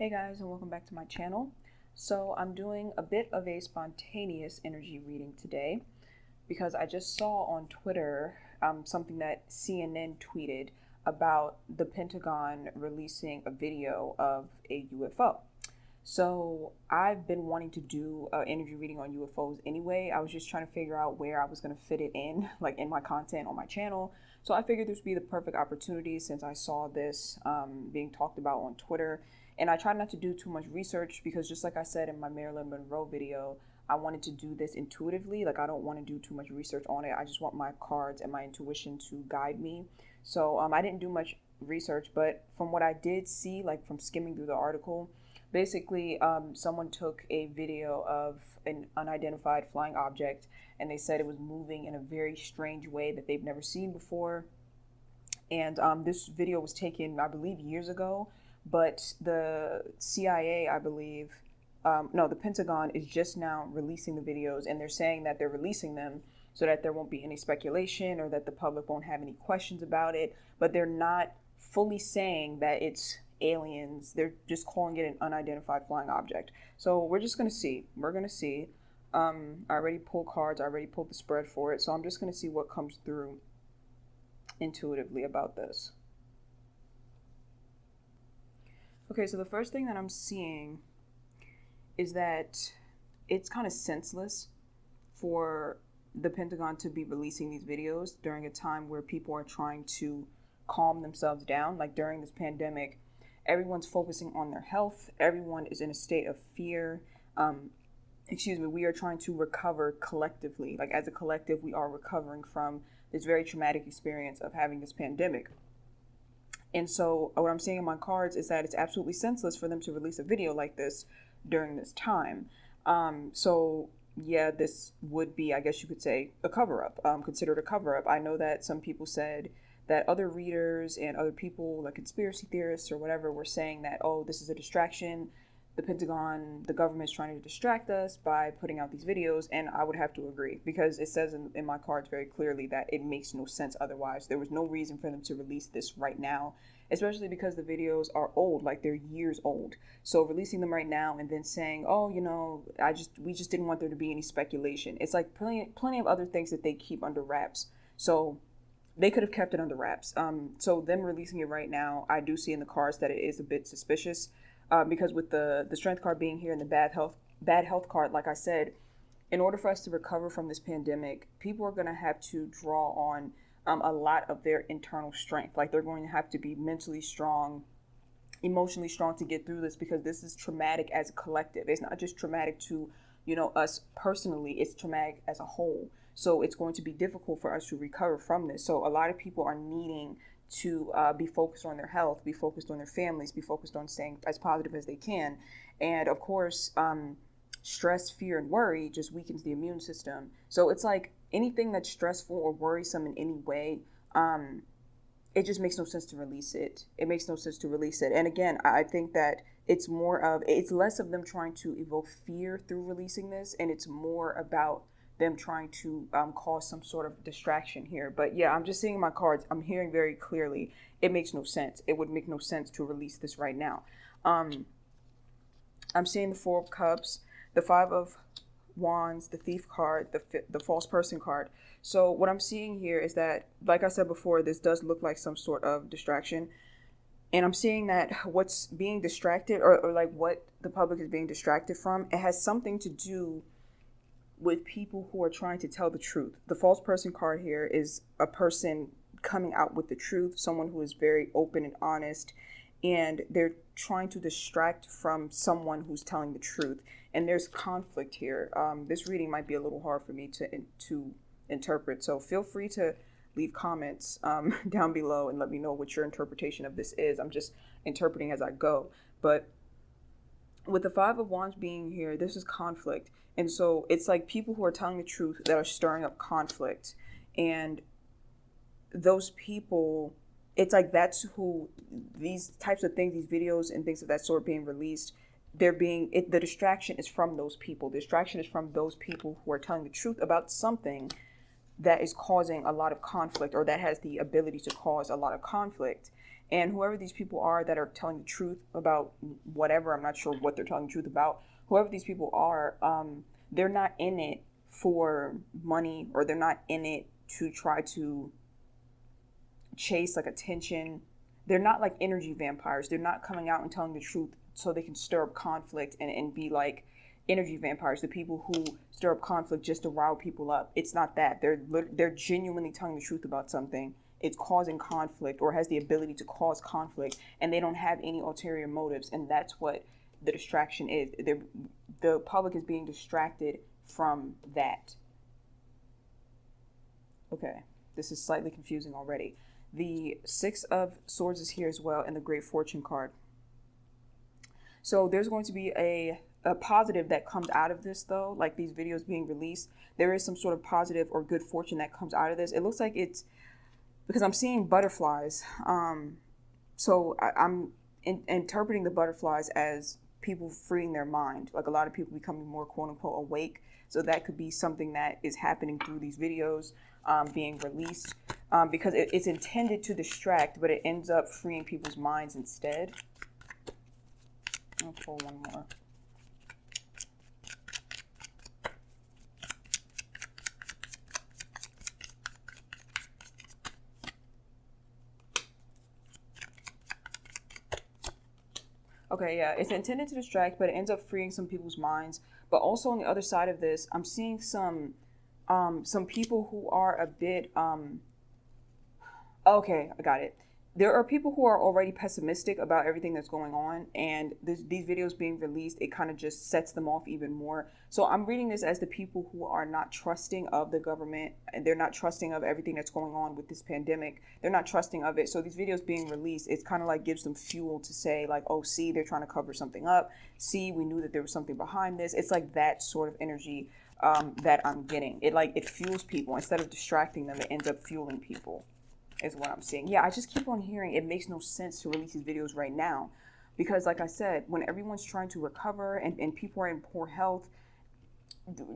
Hey guys, and welcome back to my channel. So I'm doing a bit of a spontaneous energy reading today because I just saw on Twitter something that CNN tweeted about the Pentagon releasing a video of a UFO. So I've been wanting to do an energy reading on UFOs anyway. I was just trying to figure out where I was going to fit it in, like in my content on my channel. So I figured this would be the perfect opportunity since I saw this being talked about on Twitter. And I try not to do too much research because just like I said in my Marilyn Monroe video, I wanted to do this intuitively. Like I don't want to do too much research on it. I just want my cards and my intuition to guide me. So I didn't do much research, but from what I did see, like from skimming through the article, basically someone took a video of an unidentified flying object and they said it was moving in a very strange way that they've never seen before. And this video was taken, I believe, years ago, but the CIA, I believe, no, the Pentagon is just now releasing the videos, and they're saying that they're releasing them so that there won't be any speculation or that the public won't have any questions about it, but they're not fully saying that it's aliens. They're just calling it an unidentified flying object. So we're just going to see. We're going to see. I already pulled cards. I already pulled the spread for it, so I'm just going to see what comes through intuitively about this. Okay, so the first thing that I'm seeing is that it's kind of senseless for the Pentagon to be releasing these videos during a time where people are trying to calm themselves down. Like during this pandemic, everyone's focusing on their health. Everyone is in a state of fear. We are trying to recover collectively. Like as a collective, we are recovering from this very traumatic experience of having this pandemic. And so what I'm seeing in my cards is that it's absolutely senseless for them to release a video like this during this time. So yeah, this would be, I guess you could say, a cover-up, considered a cover-up. I know that some people said that other readers and other people, like conspiracy theorists or whatever, were saying that, oh, this is a distraction. The Pentagon, the government is trying to distract us by putting out these videos, and I would have to agree because it says in my cards very clearly that it makes no sense otherwise. There was no reason for them to release this right now, especially because the videos are old, like they're years old. So releasing them right now and then saying, oh, you know, we just didn't want there to be any speculation. It's like plenty of other things that they keep under wraps. So they could have kept it under wraps. So them releasing it right now, I do see in the cards that it is a bit suspicious. Because with the strength card being here and the bad health card, like I said, in order for us to recover from this pandemic, people are going to have to draw on a lot of their internal strength. Like they're going to have to be mentally strong, emotionally strong to get through this because this is traumatic as a collective. It's not just traumatic to, us personally, it's traumatic as a whole. So it's going to be difficult for us to recover from this. So a lot of people are needing to be focused on their health, be focused on their families, be focused on staying as positive as they can. And of course, stress, fear, and worry just weakens the immune system. So it's like anything that's stressful or worrisome in any way, it just makes no sense to release it. It makes no sense to release it. And again, I think that it's less of them trying to evoke fear through releasing this, and it's more about them trying to cause some sort of distraction here. But yeah, I'm just seeing my cards. I'm hearing very clearly it makes no sense. It would make no sense to release this right now. I'm seeing the Four of Cups, the Five of Wands, the Thief card, the False Person card. So what I'm seeing here is that, like I said before, this does look like some sort of distraction. And I'm seeing that what's being distracted or like what the public is being distracted from, it has something to do with people who are trying to tell the truth. The false person card here is a person coming out with the truth, someone who is very open and honest, and they're trying to distract from someone who's telling the truth. And there's conflict here. This reading might be a little hard for me to interpret, so feel free to leave comments down below and let me know what your interpretation of this is. I'm just interpreting as I go. But with the Five of Wands being here, this is conflict. And so it's like people who are telling the truth that are stirring up conflict. And those people, it's like that's who these types of things, these videos and things of that sort being released, the distraction is from those people. The distraction is from those people who are telling the truth about something that is causing a lot of conflict or that has the ability to cause a lot of conflict. And whoever these people are that are telling the truth about whatever, I'm not sure what they're telling the truth about, whoever these people are, they're not in it for money, or they're not in it to try to chase like attention. They're not like energy vampires. They're not coming out and telling the truth so they can stir up conflict and be like energy vampires, the people who stir up conflict just to rile people up. It's not that. They're genuinely telling the truth about something. It's causing conflict, or has the ability to cause conflict, and they don't have any ulterior motives. And that's what the distraction is. The public is being distracted from that. Okay, this is slightly confusing already. The Six of Swords is here as well, and the Great Fortune card. So there's going to be a positive that comes out of this, though, like these videos being released. There is some sort of positive or good fortune that comes out of this. It looks like it's because I'm seeing butterflies. So I'm interpreting the butterflies as people freeing their mind, like a lot of people becoming more quote unquote awake. So that could be something that is happening through these videos being released, because it's intended to distract, but it ends up freeing people's minds instead. I'll pull one more. Okay, yeah, it's intended to distract, but it ends up freeing some people's minds. But also on the other side of this, I'm seeing some people who are a bit okay, I got it. There are people who are already pessimistic about everything that's going on, and these videos being released, it kind of just sets them off even more. So I'm reading this as the people who are not trusting of the government, and they're not trusting of everything that's going on with this pandemic. They're not trusting of it. So these videos being released, it's kind of like gives them fuel to say like, oh, see, they're trying to cover something up. See, we knew that there was something behind this. It's like that sort of energy that I'm getting. It fuels people. Instead of distracting them, it ends up fueling people, is what I'm seeing. Yeah, I just keep on hearing it makes no sense to release these videos right now, because like I said, when everyone's trying to recover and people are in poor health,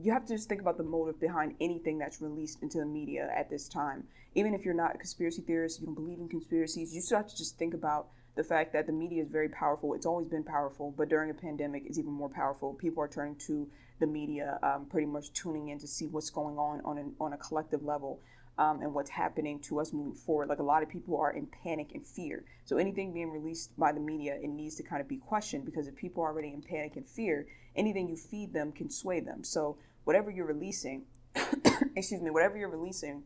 you have to just think about the motive behind anything that's released into the media at this time. Even if you're not a conspiracy theorist, you don't believe in conspiracies, you still have to just think about the fact that the media is very powerful. It's always been powerful, but during a pandemic, it's even more powerful. People are turning to the media, pretty much tuning in to see what's going on a collective level. And what's happening to us moving forward. Like a lot of people are in panic and fear. So anything being released by the media, it needs to kind of be questioned, because if people are already in panic and fear, anything you feed them can sway them. So whatever you're releasing, whatever you're releasing,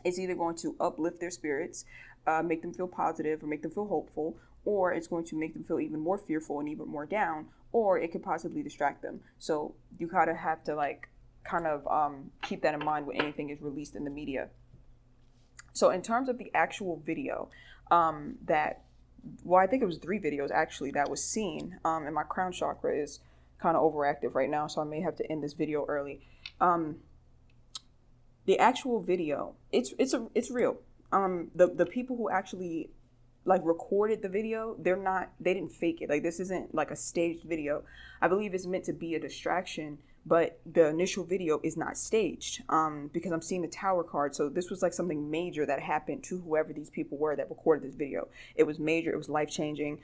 it's either going to uplift their spirits, make them feel positive or make them feel hopeful, or it's going to make them feel even more fearful and even more down, or it could possibly distract them. So you kind of have to keep that in mind when anything is released in the media. So in terms of the actual video, I think it was 3 videos actually that was seen, and my crown chakra is kind of overactive right now, so I may have to end this video early. The actual video, it's real. The people who actually recorded the video, they didn't fake it. Like, this isn't like a staged video. I believe it's meant to be a distraction, but the initial video is not staged, because I'm seeing the Tower card. So this was like something major that happened to whoever these people were that recorded this video. It was major. It was life-changing.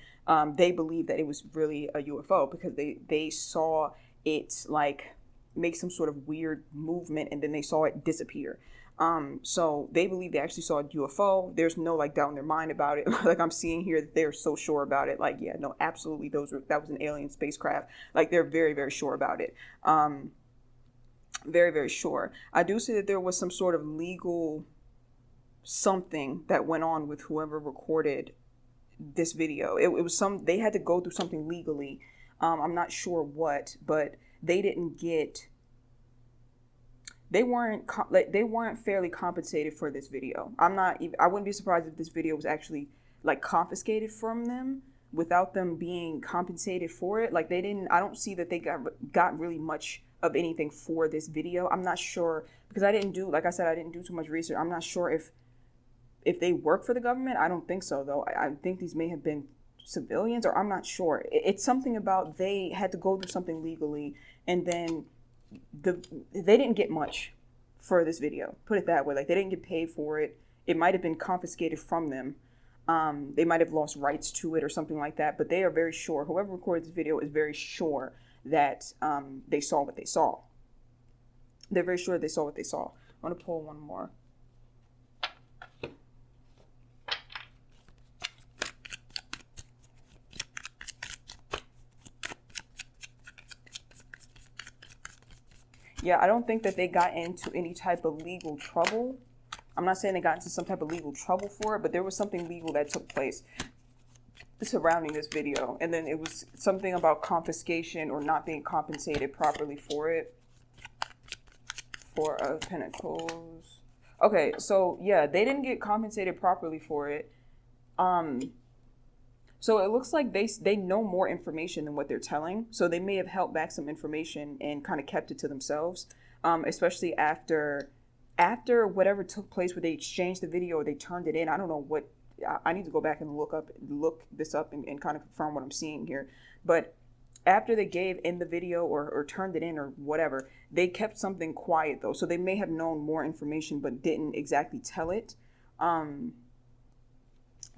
They believe that it was really a UFO because they saw it make some sort of weird movement, and then they saw it disappear. So they believe they actually saw a UFO. There's no doubt in their mind about it. Like I'm seeing here that they're so sure about it. Like, yeah, no, absolutely. That was an alien spacecraft. Like, they're very, very sure about it. Very, very sure. I do see that there was some sort of legal something that went on with whoever recorded this video. It was they had to go through something legally. I'm not sure what, but they didn't get. They weren't fairly compensated for this video. I wouldn't be surprised if this video was actually confiscated from them without them being compensated for it. I don't see that they got really much of anything for this video. I'm not sure, because I didn't do too much research. I'm not sure if they work for the government. I don't think so, though. I think these may have been civilians, or I'm not sure. It's something about they had to go through something legally, and then they didn't get much for this video. Put it that way. They didn't get paid for it. It might have been confiscated from them. They might have lost rights to it or something like that, but they are very sure, whoever recorded this video is very sure that they saw what they saw. They're very sure they saw what they saw. I want to pull one more. Yeah, I don't think that they got into any type of legal trouble. I'm not saying they got into some type of legal trouble for it, but there was something legal that took place surrounding this video. And then it was something about confiscation or not being compensated properly for it. Four of Pentacles. Okay, so yeah, they didn't get compensated properly for it. So it looks like they know more information than what they're telling. So they may have held back some information and kind of kept it to themselves, especially after whatever took place where they exchanged the video or they turned it in. I don't know what. I need to go back and look this up and kind of confirm what I'm seeing here. But after they gave in the video or turned it in or whatever, they kept something quiet though. So they may have known more information but didn't exactly tell it.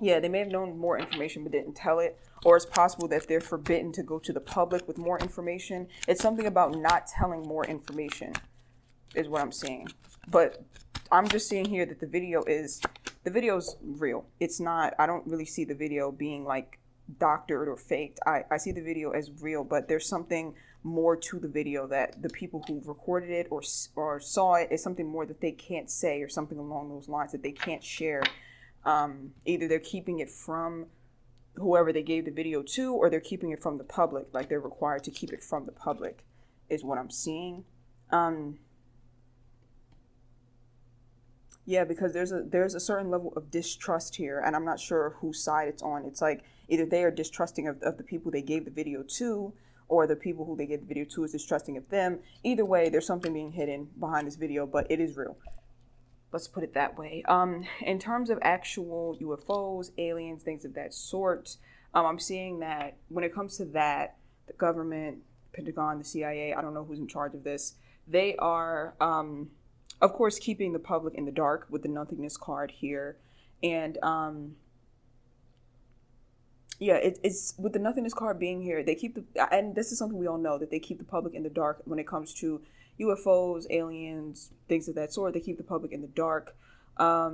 Yeah, they may have known more information but didn't tell it. Or it's possible that they're forbidden to go to the public with more information. It's something about not telling more information is what I'm seeing. But I'm just seeing here that the video's real. It's not, I don't really see the video being like doctored or faked. I see the video as real, but there's something more to the video that the people who recorded it or saw it is something more that they can't say or something along those lines that they can't share. Either they're keeping it from whoever they gave the video to, or they're keeping it from the public, like they're required to keep it from the public is what I'm seeing. Yeah, because there's a certain level of distrust here, and I'm not sure whose side it's on. It's like either they are distrusting of the people they gave the video to, or the people who they gave the video to is distrusting of them. Either way, there's something being hidden behind this video, but it is real. Let's put it that way. In terms of actual UFOs, aliens, things of that sort, I'm seeing that when it comes to that, the government, Pentagon, the CIA, I don't know who's in charge of this, they are, of course, keeping the public in the dark with the nothingness card here. And yeah, it's with the nothingness card being here, they keep and this is something we all know, that they keep the public in the dark when it comes to UFOs, aliens, things of that sort. They keep the public in the dark. I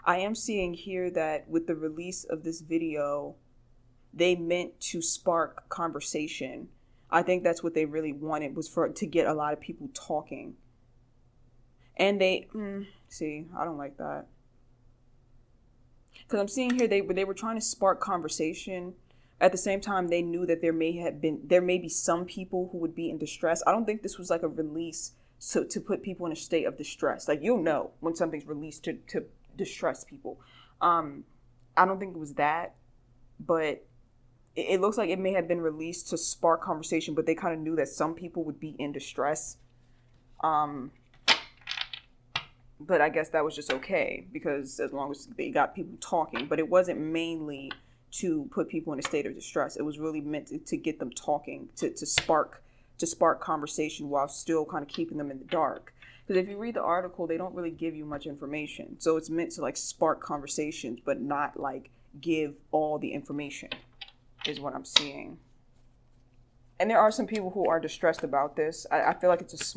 am seeing here that with the release of this video, they meant to spark conversation. I think that's what they really wanted, was to get a lot of people talking. And they, see, I don't like that. Because I'm seeing here they were trying to spark conversation. At the same time, they knew that there may be some people who would be in distress. I don't think this was like a release to put people in a state of distress. Like, you'll know when something's released to distress people. I don't think it was that, but it looks like it may have been released to spark conversation, but they kind of knew that some people would be in distress. But I guess that was just okay, because as long as they got people talking, but it wasn't mainly to put people in a state of distress. It was really meant to get them talking, to spark conversation while still kind of keeping them in the dark. Because if you read the article, they don't really give you much information. So it's meant to like spark conversations, but not like give all the information, is what I'm seeing. And there are some people who are distressed about this. I feel like it's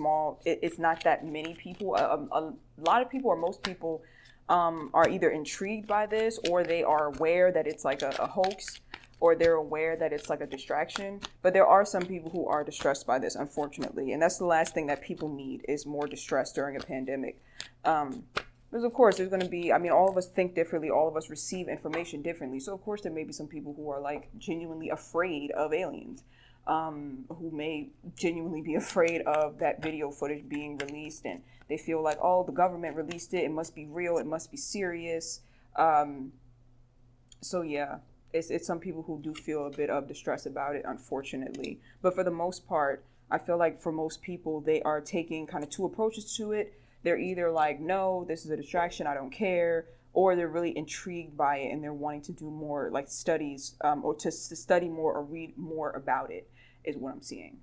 not that many people. A lot of people, or most people, are either intrigued by this, or they are aware that it's like a hoax, or they're aware that it's like a distraction. But there are some people who are distressed by this, unfortunately. And that's the last thing that people need, is more distress during a pandemic. Because of course there's going to be, all of us think differently. All of us receive information differently. So of course there may be some people who are like genuinely afraid of aliens. Who may genuinely be afraid of that video footage being released, and they feel like, oh, the government released it, it must be real, it must be serious. So yeah, it's some people who do feel a bit of distress about it, unfortunately. But for the most part, I feel like for most people, they are taking kind of two approaches to it. They're either like, no, this is a distraction, I don't care, or they're really intrigued by it and they're wanting to do more like studies, or to study more or read more about it, is what I'm seeing.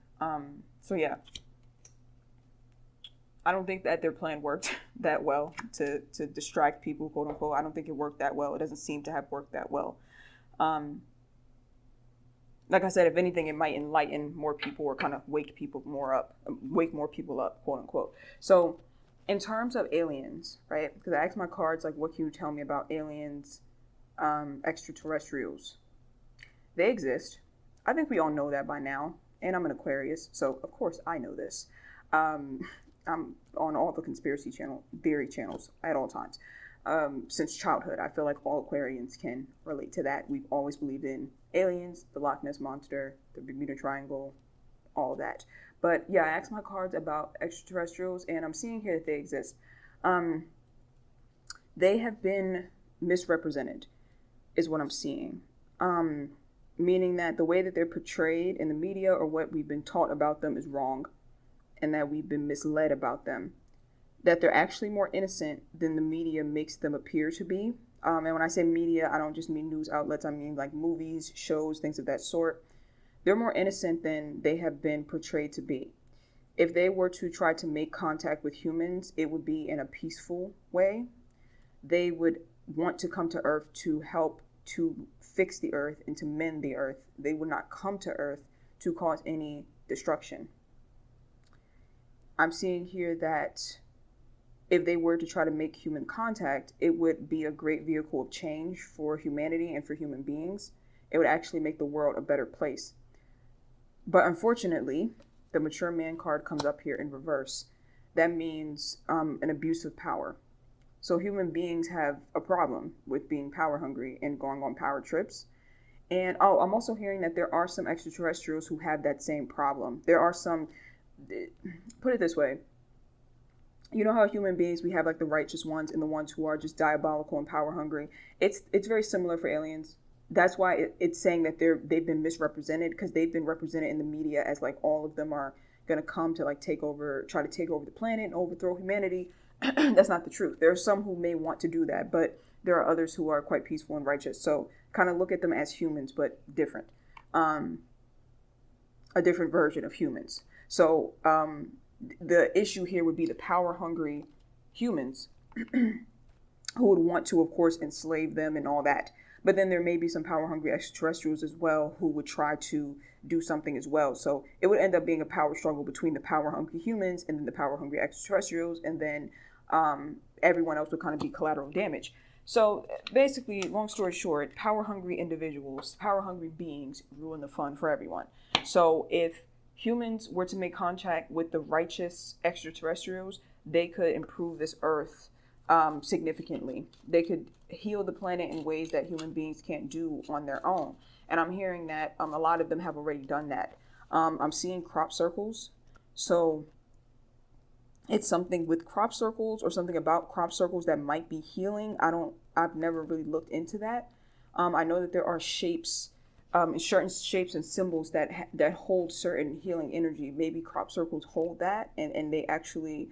So yeah. I don't think that their plan worked that well to distract people, quote unquote. I don't think it worked that well. It doesn't seem to have worked that well. Um, like I said, if anything, it might enlighten more people or kind of wake more people up, quote unquote. So, in terms of aliens, right? Because I asked my cards, like, what can you tell me about aliens, extraterrestrials? They exist. I think we all know that by now. And I'm an Aquarius, so of course I know this. Um, I'm on all the conspiracy theory channels at all times. Since childhood, I feel like all Aquarians can relate to that. We've always believed in aliens, the Loch Ness Monster, the Bermuda Triangle, all that. But yeah, I asked my cards about extraterrestrials, and I'm seeing here that they exist. They have been misrepresented, is what I'm seeing. Meaning that the way that they're portrayed in the media or what we've been taught about them is wrong, and that we've been misled about them. That they're actually more innocent than the media makes them appear to be. And when I say media, I don't just mean news outlets. I mean like movies, shows, things of that sort. They're more innocent than they have been portrayed to be. If they were to try to make contact with humans, it would be in a peaceful way. They would want to come to Earth to help to fix the Earth and to mend the Earth. They would not come to Earth to cause any destruction. I'm seeing here that if they were to try to make human contact, it would be a great vehicle of change for humanity and for human beings. It would actually make the world a better place. But unfortunately, the mature man card comes up here in reverse. That means an abuse of power. So human beings have a problem with being power hungry and going on power trips. And I'm also hearing that there are some extraterrestrials who have that same problem. There are some, put it this way, you know how human beings, we have like the righteous ones and the ones who are just diabolical and power hungry. It's very similar for aliens. That's why it's saying that they've been misrepresented, because they've been represented in the media as like all of them are going to come to like try to take over the planet and overthrow humanity. That's not the truth. There are some who may want to do that, but there are others who are quite peaceful and righteous. So kind of look at them as humans, but different. A different version of humans. So the issue here would be the power hungry humans who would want to, of course, enslave them and all that. But then there may be some power hungry extraterrestrials as well who would try to do something as well. So it would end up being a power struggle between the power hungry humans and then the power hungry extraterrestrials. And then everyone else would kind of be collateral damage. So basically, long story short, power hungry individuals, power hungry beings ruin the fun for everyone. So if humans were to make contact with the righteous extraterrestrials, they could improve this earth significantly. They could heal the planet in ways that human beings can't do on their own. And I'm hearing that a lot of them have already done that. I'm seeing crop circles. So it's something with crop circles or something about crop circles that might be healing. I've never really looked into that. I know that there are shapes, certain shapes and symbols that hold certain healing energy. Maybe crop circles hold that and they actually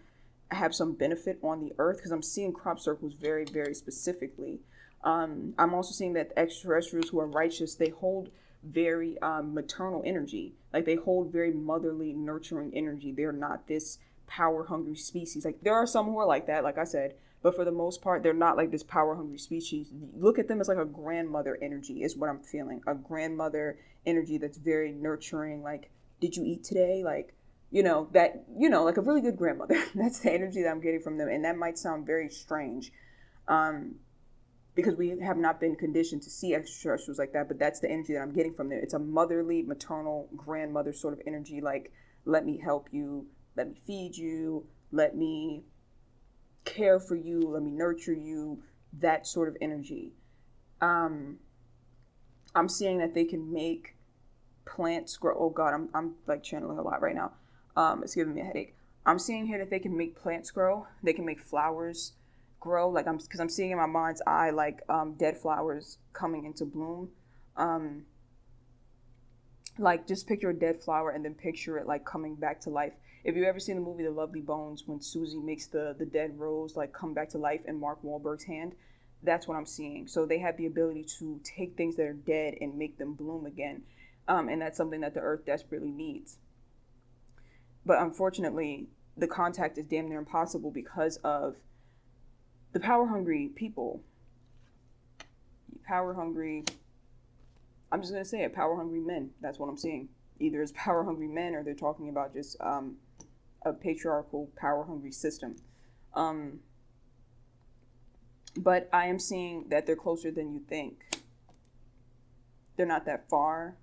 have some benefit on the earth, because I'm seeing crop circles very, very specifically. I'm also seeing that extraterrestrials who are righteous, they hold very maternal energy. Like they hold very motherly, nurturing energy. They're not this power hungry species. Like there are some who are like that, like I said, but for the most part, they're not like this power hungry species. Look at them as like a grandmother energy is what I'm feeling. A grandmother energy that's very nurturing. Like, did you eat today? Like, like a really good grandmother. That's the energy that I'm getting from them. And that might sound very strange because we have not been conditioned to see extraterrestrials like that, but that's the energy that I'm getting from them. It's a motherly, maternal, grandmother sort of energy. Like, let me help you. Let me feed you. Let me care for you. Let me nurture you. That sort of energy. I'm seeing that they can make plants grow. Oh God, I'm like channeling a lot right now. It's giving me a headache. I'm seeing here that they can make plants grow. They can make flowers grow. Like because I'm seeing in my mind's eye like dead flowers coming into bloom. Like just picture a dead flower and then picture it like coming back to life. If you've ever seen the movie The Lovely Bones, when Susie makes the dead rose like come back to life in Mark Wahlberg's hand, that's what I'm seeing. So they have the ability to take things that are dead and make them bloom again. And that's something that the earth desperately needs. But unfortunately, the contact is damn near impossible because of the power hungry people. Power hungry, I'm just going to say it, power hungry men. That's what I'm seeing. Either it's power hungry men or they're talking about just a patriarchal power hungry system. But I am seeing that they're closer than you think. They're not that far.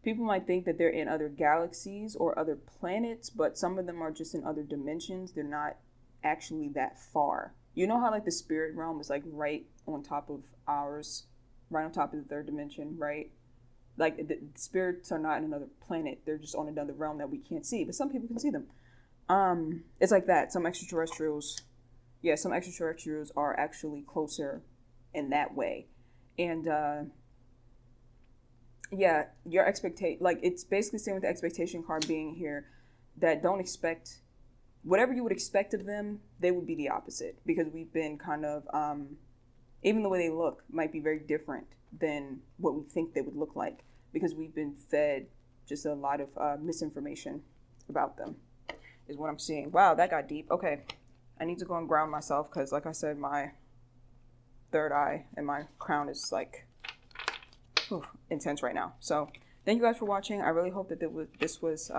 People might think that they're in other galaxies or other planets, but some of them are just in other dimensions. They're not actually that far. You know how like the spirit realm is like right on top of ours, right on top of the third dimension, right? Like the spirits are not in another planet. They're just on another realm that we can't see, but some people can see them. It's like that. Some extraterrestrials are actually closer in that way. And yeah, your expectation, like it's basically saying with the expectation card being here, that don't expect whatever you would expect of them. They would be the opposite, because we've been kind of even the way they look might be very different than what we think they would look like, because we've been fed just a lot of misinformation about them, is what I'm seeing. Wow, that got deep. Okay, I need to go and ground myself, because like I said, my third eye and my crown is like intense right now. So thank you guys for watching. I really hope that this was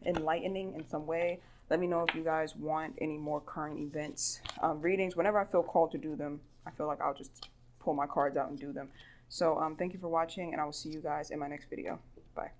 enlightening in some way. Let me know if you guys want any more current events readings. Whenever I feel called to do them, I feel like I'll just pull my cards out and do them. So thank you for watching, and I will see you guys in my next video. Bye.